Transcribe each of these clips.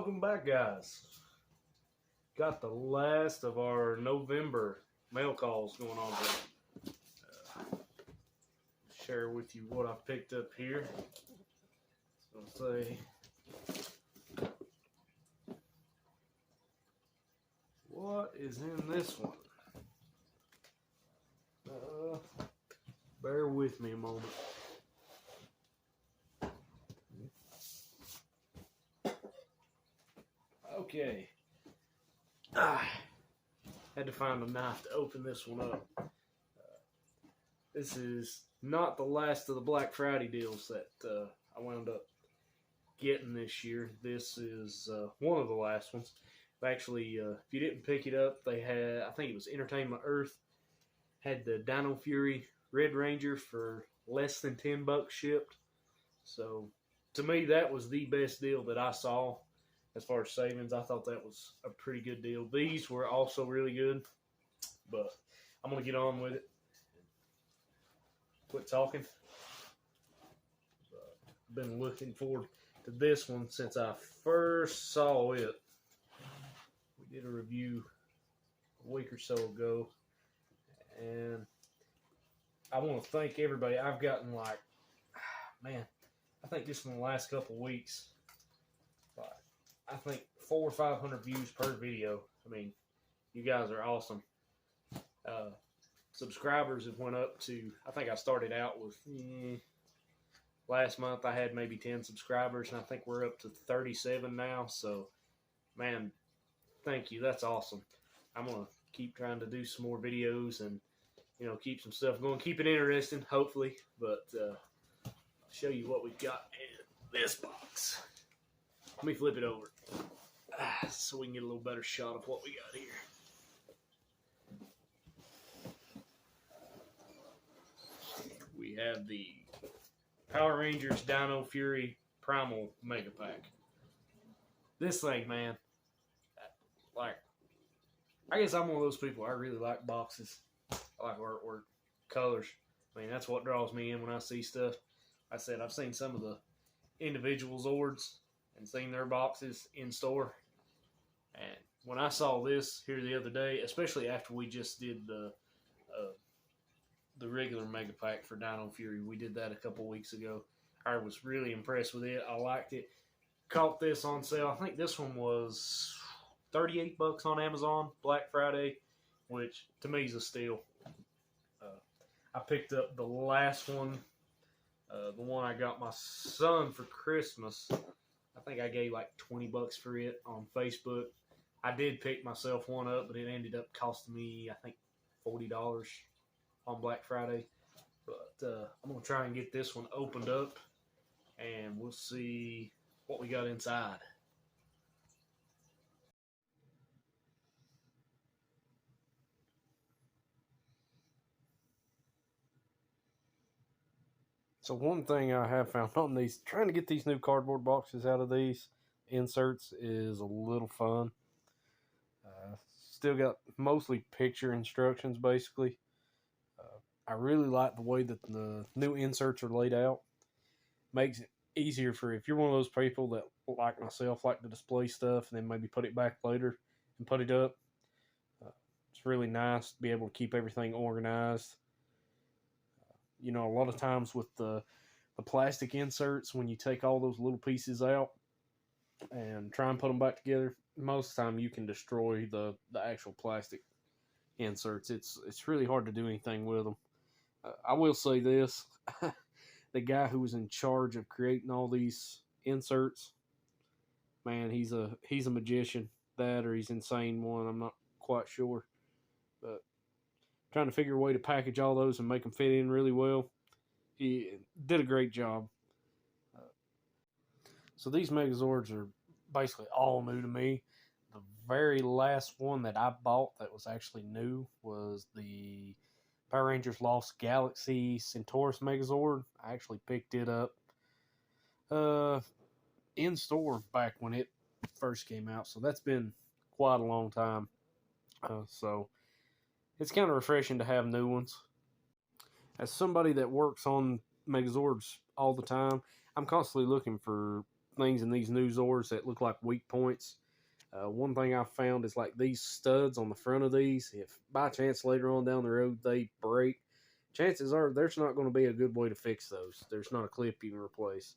Welcome back, guys. Got the last of our November mail calls going on today. Share with you what I picked up here. So I'll say, what is in this one? Bear with me a moment. Okay. Had to find a knife to open this one up. This is not the last of the Black Friday deals that I wound up getting this year. This is one of the last ones. Actually, if you didn't pick it up, they had, I think it was Entertainment Earth, had the Dino Fury Red Ranger for less than $10 shipped. So, to me, that was the best deal that I saw. As far as savings, I thought that was a pretty good deal. These were also really good, but I'm going to get on with it. Quit talking. I've been looking forward to this one since I first saw it. We did a review a week or so ago, and I want to thank everybody. I've gotten like, man, I think just in the last couple weeks, I think 400 or 500 views per video. I mean, you guys are awesome. Subscribers have went up to, I think I started out with, last month I had maybe 10 subscribers, and I think we're up to 37 now. So, man, thank you. That's awesome. I'm going to keep trying to do some more videos and, you know, keep some stuff going. Keep it interesting, hopefully. But I'll show you what we've got in this box. Let me flip it over so we can get a little better shot of what we got here. We have the Power Rangers Dino Fury Primal Mega Pack. This thing, man, like, I guess I'm one of those people. I really like boxes. I like artwork, colors. I mean, that's what draws me in when I see stuff. I said I've seen some of the individual Zords and seen their boxes in store. And when I saw this here the other day, especially after we just did the regular Mega Pack for Dino Fury, we did that a couple weeks ago. I was really impressed with it. I liked it. Caught this on sale. I think this one was $38 on Amazon, Black Friday, which to me is a steal. I picked up the last one, the one I got my son for Christmas. I think I gave like $20 for it on Facebook. I did pick myself one up, but it ended up costing me, I think, $40 on Black Friday. But I'm going to try and get this one opened up, and we'll see what we got inside. So one thing I have found on these, trying to get these new cardboard boxes out of these inserts is a little fun. Still got mostly picture instructions, basically. I really like the way that the new inserts are laid out. Makes it easier for, if you're one of those people that, like myself, like to display stuff and then maybe put it back later and put it up. It's really nice to be able to keep everything organized. You know, a lot of times with the plastic inserts, when you take all those little pieces out and try and put them back together, most of the time you can destroy the actual plastic inserts. It's really hard to do anything with them. I will say this. The guy who was in charge of creating all these inserts, man, he's a magician. That or he's insane one, I'm not quite sure. But trying to figure a way to package all those and make them fit in really well. He did a great job. So these Megazords are basically all new to me. The very last one that I bought that was actually new was the Power Rangers Lost Galaxy Centaurus Megazord. I actually picked it up in store back when it first came out. So that's been quite a long time. So it's kind of refreshing to have new ones. As somebody that works on Megazords all the time, I'm constantly looking for things in these new Zords that look like weak points. One thing I found is like these studs on the front of these, if by chance later on down the road they break, chances are there's not going to be a good way to fix those. There's not a clip you can replace.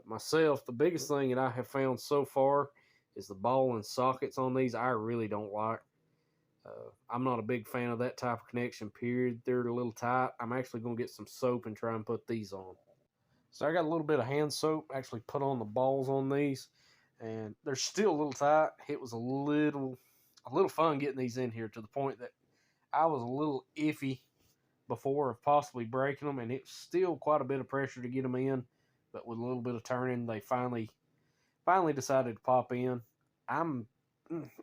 Myself, the biggest thing that I have found so far is the ball and sockets on these I really don't like. I'm not a big fan of that type of connection, period. They're a little tight. I'm actually going to get some soap and try and put these on. So I got a little bit of hand soap, actually put on the balls on these, and they're still a little tight. It was a little fun getting these in here, to the point that I was a little iffy before of possibly breaking them, and it's still quite a bit of pressure to get them in, but with a little bit of turning, they finally decided to pop in.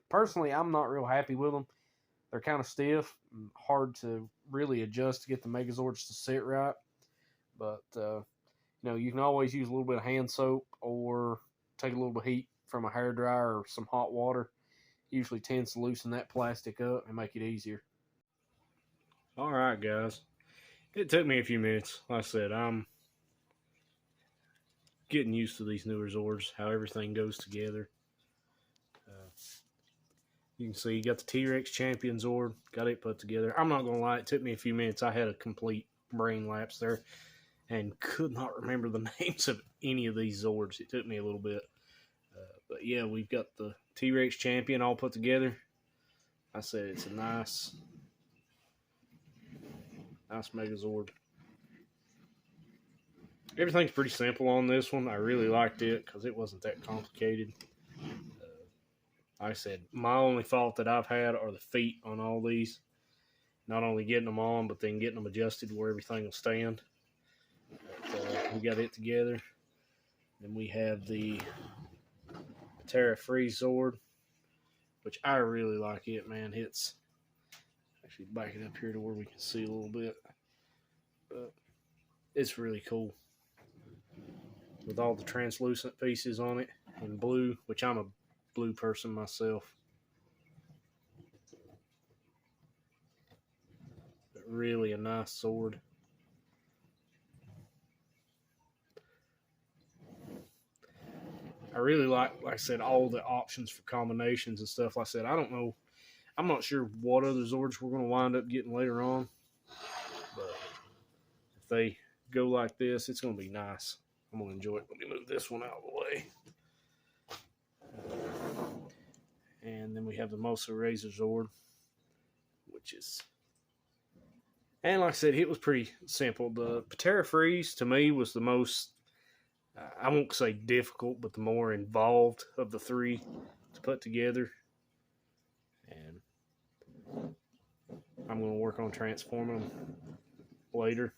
Personally, I'm not real happy with them. They're kind of stiff, and hard to really adjust to get the Megazords to sit right. But you can always use a little bit of hand soap or take a little bit of heat from a hairdryer or some hot water. Usually tends to loosen that plastic up and make it easier. All right, guys. It took me a few minutes. Like I said, I'm getting used to these newer Zords, how everything goes together. You can see you got the T-Rex Champion Zord, got it put together. I'm not going to lie, it took me a few minutes. I had a complete brain lapse there and could not remember the names of any of these Zords. It took me a little bit. But yeah, we've got the T-Rex Champion all put together. I said it's a nice Megazord. Everything's pretty simple on this one. I really liked it because it wasn't that complicated. Like I said, my only fault that I've had are the feet on all these. Not only getting them on, but then getting them adjusted where everything will stand. But, we got it together. Then we have the Terra Freeze Zord, which I really like it, man. It's actually backing up here to where we can see a little bit. But it's really cool. With all the translucent pieces on it in blue, which I'm a blue person myself. But really a nice sword. I really like I said, all the options for combinations and stuff. Like I said, I don't know. I'm not sure what other Zords we're going to wind up getting later on. But if they go like this, it's going to be nice. I'm going to enjoy it. Let me move this one out of the way. And then we have the Mosa Razor Zord, which is... And like I said, it was pretty simple. The Terra Freeze, to me, was the most... I won't say difficult, but the more involved of the three to put together. And I'm going to work on transforming them later.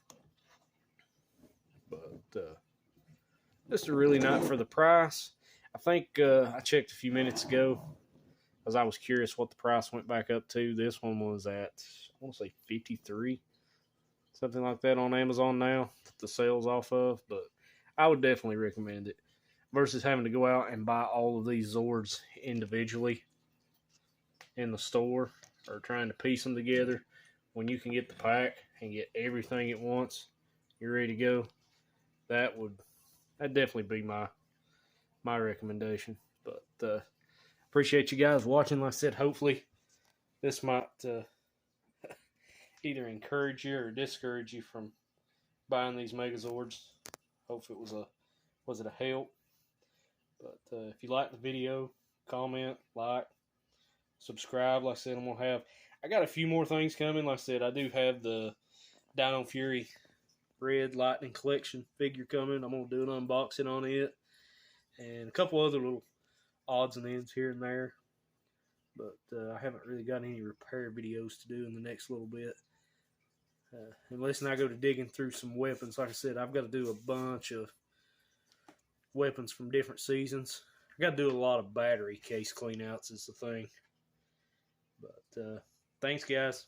But just a really not for the price. I think I checked a few minutes ago because I was curious what the price went back up to. This one was at, I want to say $53, something like that on Amazon now, the sales off of. But I would definitely recommend it versus having to go out and buy all of these Zords individually in the store or trying to piece them together. When you can get the pack and get everything at once, you're ready to go. That'd definitely be my recommendation. But appreciate you guys watching. Like I said, hopefully this might either encourage you or discourage you from buying these Megazords. Hopefully it was a help. But if you like the video, comment, like, subscribe. Like I said, I got a few more things coming. Like I said, I do have the Dino Fury Red Lightning Collection figure coming. I'm going to do an unboxing on it. And a couple other little odds and ends here and there. But I haven't really got any repair videos to do in the next little bit. Unless I go to digging through some weapons. Like I said, I've got to do a bunch of weapons from different seasons. I got to do a lot of battery case cleanouts is the thing. But thanks, guys.